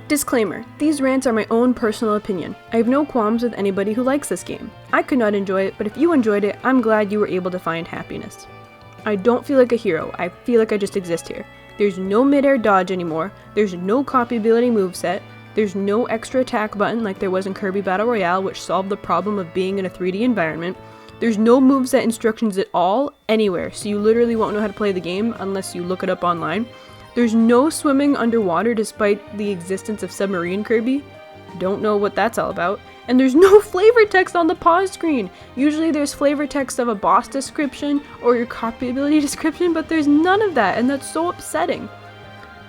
Disclaimer, these rants are my own personal opinion. I have no qualms with anybody who likes this game. I could not enjoy it, but if you enjoyed it, I'm glad you were able to find happiness. I don't feel like a hero, I feel like I just exist here. There's no mid-air dodge anymore, there's no copy ability moveset, there's no extra attack button like there was in Kirby Battle Royale, which solved the problem of being in a 3D environment. There's no moveset instructions at all, anywhere, so you literally won't know how to play the game unless you look it up online. There's no swimming underwater despite the existence of submarine Kirby. Don't know what that's all about. And there's no flavor text on the pause screen. Usually there's flavor text of a boss description or your copy ability description, but there's none of that, and that's so upsetting.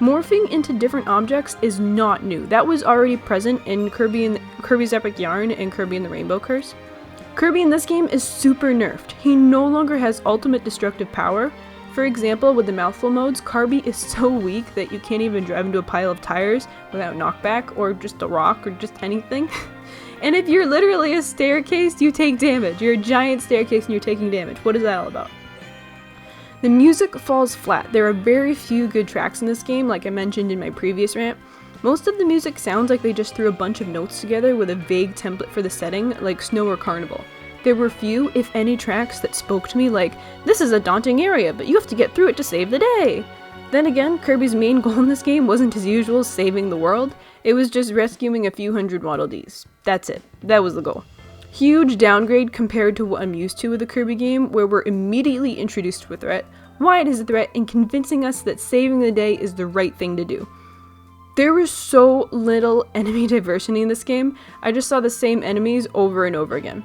Morphing into different objects is not new. That was already present in Kirby's Epic Yarn and Kirby and the Rainbow Curse. Kirby in this game is super nerfed. He no longer has ultimate destructive power. For example, with the mouthful modes, Kirby is so weak that you can't even drive into a pile of tires without knockback or just a rock or just anything. And if you're literally a staircase, you take damage. You're a giant staircase and you're taking damage. What is that all about? The music falls flat. There are very few good tracks in this game, like I mentioned in my previous rant. Most of the music sounds like they just threw a bunch of notes together with a vague template for the setting, like Snow or Carnival. There were few, if any, tracks that spoke to me like, this is a daunting area, but you have to get through it to save the day. Then again, Kirby's main goal in this game wasn't as usual saving the world, it was just rescuing a few hundred Waddle Dees. That's it. That was the goal. Huge downgrade compared to what I'm used to with a Kirby game, where we're immediately introduced to a threat, why it is a threat, and convincing us that saving the day is the right thing to do. There was so little enemy diversity in this game, I just saw the same enemies over and over again.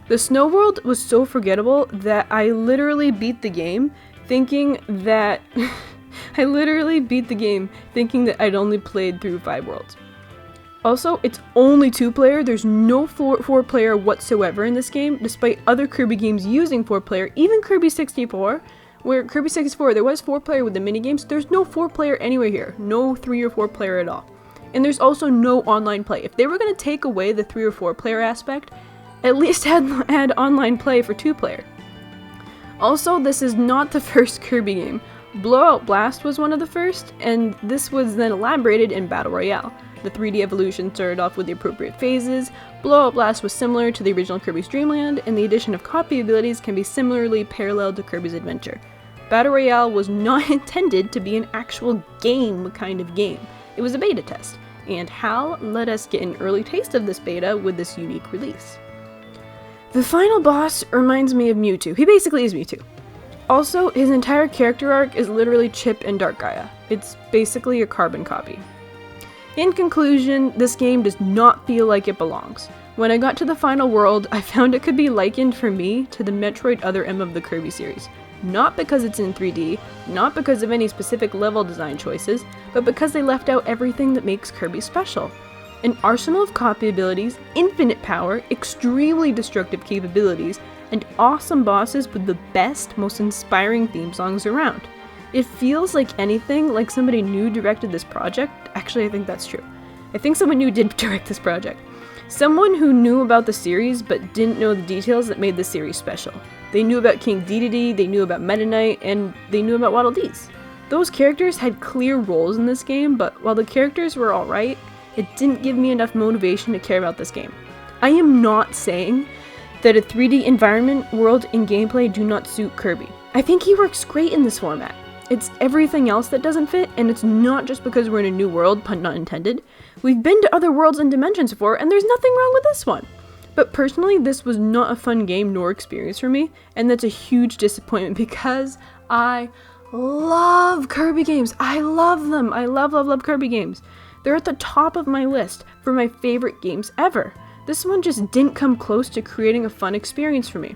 The snow world was so forgettable that I literally beat the game thinking that I'd only played through 5 worlds. Also, it's only 2-player, there's no 4-player whatsoever in this game, despite other Kirby games using 4-player, even Kirby 64, where Kirby 64 there was 4-player with the minigames, there's no 4-player anywhere here, no 3 or 4-player at all. And there's also no online play. If they were going to take away the 3 or 4-player aspect, at least add online play for 2-player. Also, this is not the first Kirby game. Blowout Blast was one of the first, and this was then elaborated in Battle Royale. The 3D evolution started off with the appropriate phases, Blowout Blast was similar to the original Kirby's Dream Land, and the addition of copy abilities can be similarly paralleled to Kirby's Adventure. Battle Royale was not intended to be an actual game kind of game. It was a beta test, and HAL let us get an early taste of this beta with this unique release. The final boss reminds me of Mewtwo. He basically is Mewtwo. Also, his entire character arc is literally Chip and Dark Gaia. It's basically a carbon copy. In conclusion, this game does not feel like it belongs. When I got to the final world, I found it could be likened for me to the Metroid Other M of the Kirby series. Not because it's in 3D, not because of any specific level design choices, but because they left out everything that makes Kirby special. An arsenal of copy abilities, infinite power, extremely destructive capabilities, and awesome bosses with the best, most inspiring theme songs around. It feels like anything like somebody new directed this project. Actually, I think that's true. I think someone new did direct this project. Someone who knew about the series but didn't know the details that made the series special. They knew about King Dedede, they knew about Meta Knight, and they knew about Waddle Dees. Those characters had clear roles in this game, but while the characters were alright, it didn't give me enough motivation to care about this game. I am not saying that a 3D environment, world, and gameplay do not suit Kirby. I think he works great in this format. It's everything else that doesn't fit, and it's not just because we're in a new world, pun not intended. We've been to other worlds and dimensions before, and there's nothing wrong with this one. But personally, this was not a fun game nor experience for me, and that's a huge disappointment because I love Kirby games. I love them. I love Kirby games. They're at the top of my list for my favorite games ever. This one just didn't come close to creating a fun experience for me.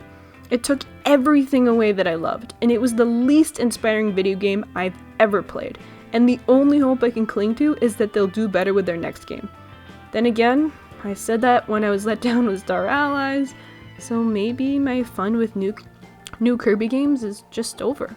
It took everything away that I loved, and it was the least inspiring video game I've ever played, and the only hope I can cling to is that they'll do better with their next game. Then again, I said that when I was let down with Star Allies, so maybe my fun with new Kirby games is just over.